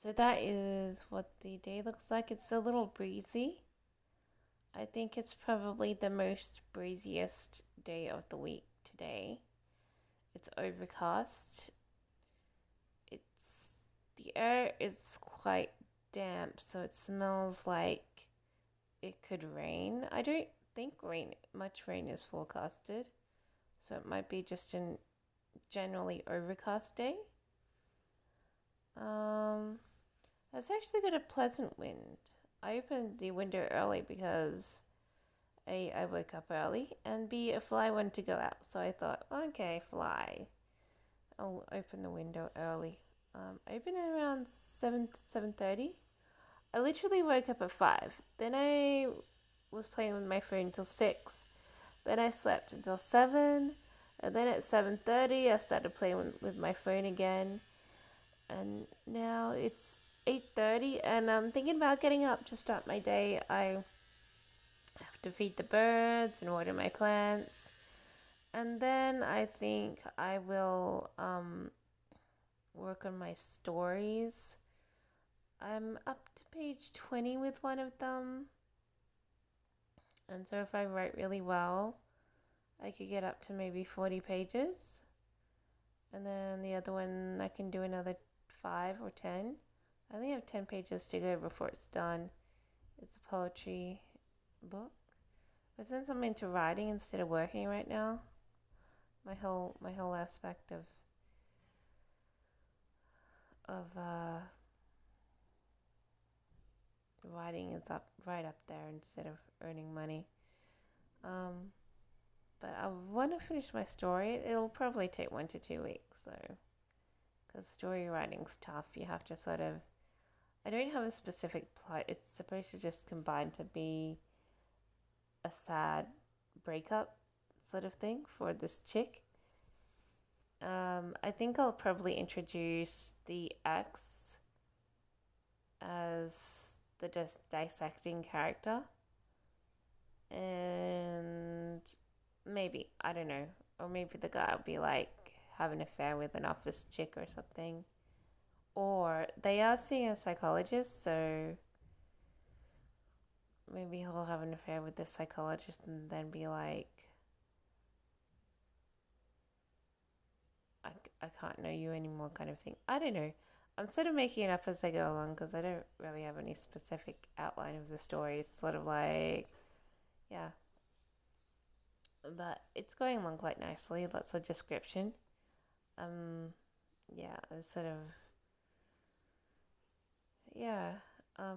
So that is what the day looks like. It's a little breezy. I think it's probably the most breeziest day of the week today. It's overcast. It's the air is quite damp, so it smells like it could rain. I don't think much rain is forecasted, so it might be just a generally overcast day. Um, it's actually got a pleasant wind. I opened the window early because I woke up early, and B, a fly wanted to go out. So I thought, okay, fly. I'll open the window early. I opened it around 7:30. I literally woke up at 5. Then I was playing with my phone till 6. Then I slept until 7. And then at 7:30 I started playing with my phone again. And now it's 8:30 and I'm thinking about getting up to start my day. I have to feed the birds and water my plants. And then I think I will work on my stories. I'm up to page 20 with one of them. And so if I write really well, I could get up to maybe 40 pages. And then the other one, I can do another 5 or 10. I think I have 10 pages to go before it's done. It's a poetry book. But since I'm into writing instead of working right now, my whole aspect of writing is up right up there instead of earning money. Um, but I want to finish my story. It'll probably take 1 to 2 weeks, so because story writing's tough. You have to sort of. I don't have a specific plot. It's supposed to just combine to be a sad breakup sort of thing for this chick. I think I'll probably introduce the ex as the dissecting character, and maybe I don't know, or maybe the guy will be like have an affair with an office chick or something, or they are seeing a psychologist, so maybe he'll have an affair with this psychologist and then be like, I, I can't know you anymore, kind of thing. I don't know. I'm sort of making it up as I go along because I don't really have any specific outline of the story. It's sort of like, yeah. But it's going along quite nicely. Lots of description. Um, yeah, it's sort of, yeah.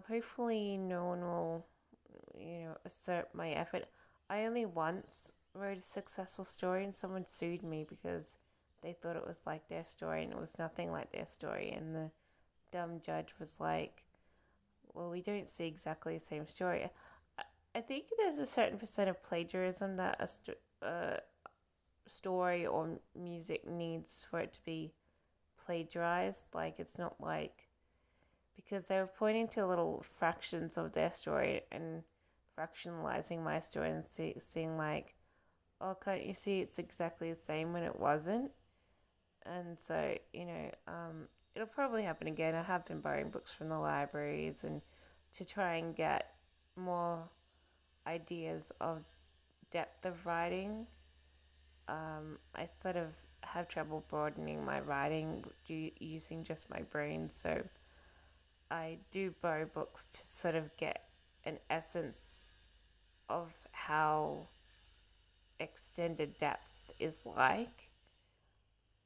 Hopefully, no one will, assert my effort. I only once wrote a successful story and someone sued me because they thought it was like their story and it was nothing like their story. And the dumb judge was like, well, we don't see exactly the same story. I think there's a certain percent of plagiarism that a story or music needs for it to be plagiarized. Like, it's not like, because they were pointing to little fractions of their story and fractionalizing my story and seeing like, oh, can't you see it's exactly the same when it wasn't? And so, it'll probably happen again. I have been borrowing books from the libraries and to try and get more ideas of depth of writing. I sort of have trouble broadening my writing using just my brain, so I do borrow books to sort of get an essence of how extended depth is like.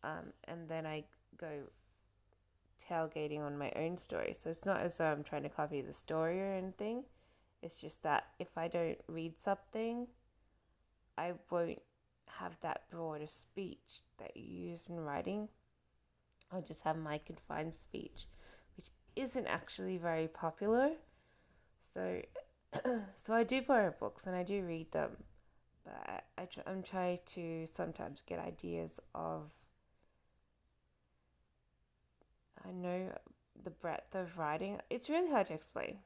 And then I go tailgating on my own story. So it's not as though I'm trying to copy the story or anything. It's just that if I don't read something, I won't have that broader speech that you use in writing. I'll just have my confined speech, which isn't actually very popular. So, so I do borrow books and I do read them, but I'm trying to sometimes get ideas of, I know, the breadth of writing. It's really hard to explain.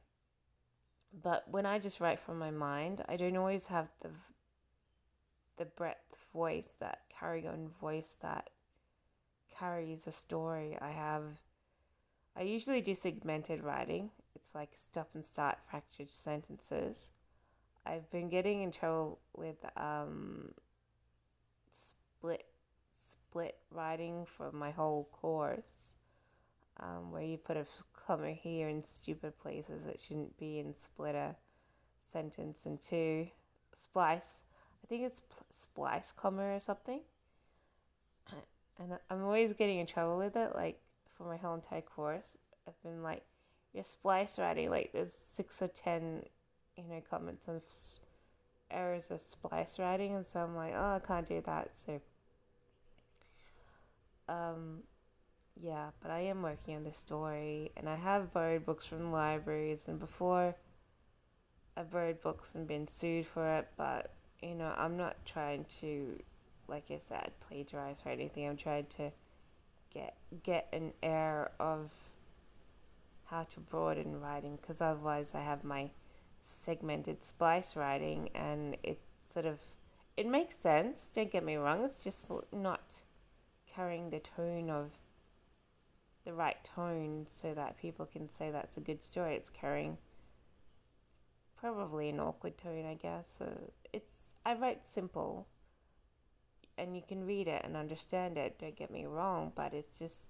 But when I just write from my mind, I don't always have the breadth voice, that carry on voice that carries a story. I usually do segmented writing. It's like stop and start fractured sentences. I've been getting in trouble with split split writing for my whole course, where you put a comma here in stupid places it shouldn't be, and split a sentence into splice. I think it's splice comma or something. And I'm always getting in trouble with it. Like for my whole entire course, I've been like, you're splice writing. Like there's 6 or 10, comments on errors of splice writing, and so I'm like, oh, I can't do that. So, um, yeah, but I am working on this story, and I have borrowed books from libraries, and before I've borrowed books and been sued for it, but I'm not trying to, like I said, plagiarize or anything. I'm trying to get an air of how to broaden writing, because otherwise I have my segmented splice writing, and it makes sense, don't get me wrong, it's just not carrying the right tone so that people can say that's a good story. It's carrying probably an awkward tone, I guess. So I write simple, and you can read it and understand it, don't get me wrong, but it's just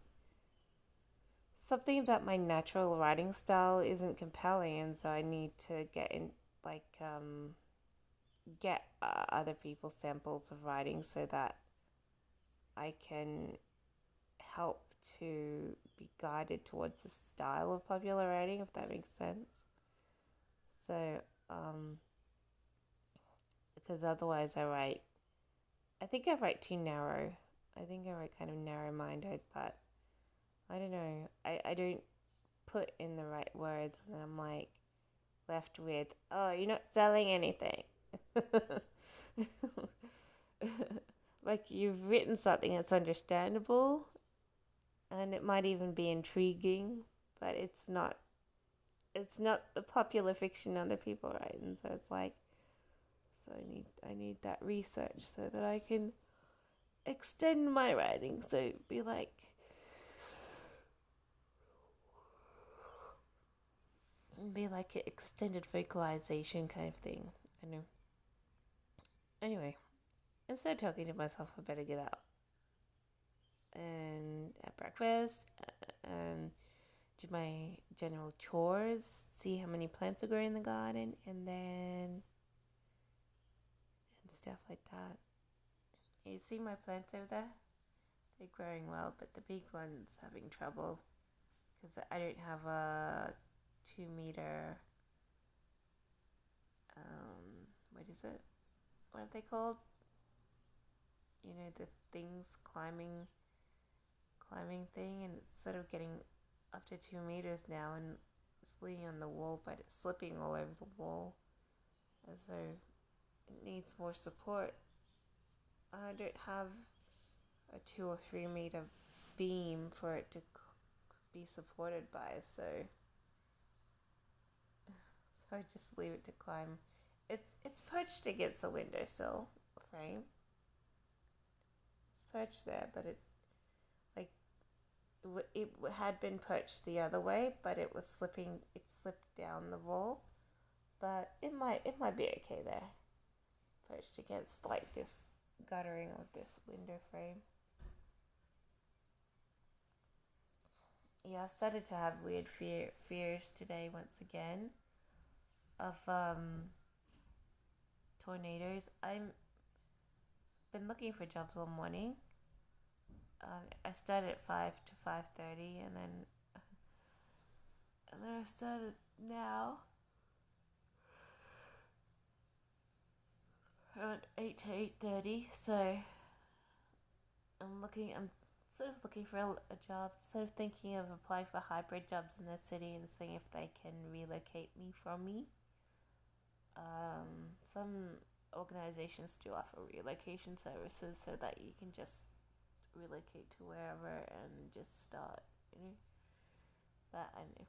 something about my natural writing style isn't compelling, and so I need to get other people's samples of writing so that I can help to be guided towards a style of popular writing, if that makes sense. So, because otherwise I think I write too narrow. I think I write kind of narrow-minded, but I don't know. I don't put in the right words, and then I'm like left with, oh, you're not selling anything. Like you've written something that's understandable, and it might even be intriguing, but it's not the popular fiction other people write, and so it's like, so I need that research so that I can extend my writing, so be like an extended vocalization kind of thing. I know. Anyway, instead of talking to myself, I better get out and have breakfast and do my general chores, see how many plants are growing in the garden, and stuff like that. You see my plants over there? They're growing well, but the big one's having trouble because I don't have a 2 meter. What is it? What are they called? The things climbing thing, and it's sort of getting up to 2 meters now, and it's leaning on the wall, but it's slipping all over the wall as though it needs more support. I don't have a 2 or 3 meter beam for it to be supported by, so I just leave it to climb. It's perched against a windowsill frame. It's perched there, but it had been perched the other way, but it was slipping. It slipped down the wall, but it might be okay there, perched against like this guttering of this window frame. Yeah, I started to have weird fears today once again of tornadoes. I've been looking for jobs all morning. I started at 5 to 5:30, and then I started now around 8 to 8:30. So I'm sort of looking for a job, sort of thinking of applying for hybrid jobs in the city and seeing if they can relocate me from me. Some organizations do offer relocation services so that you can just relocate to wherever and just start, But I know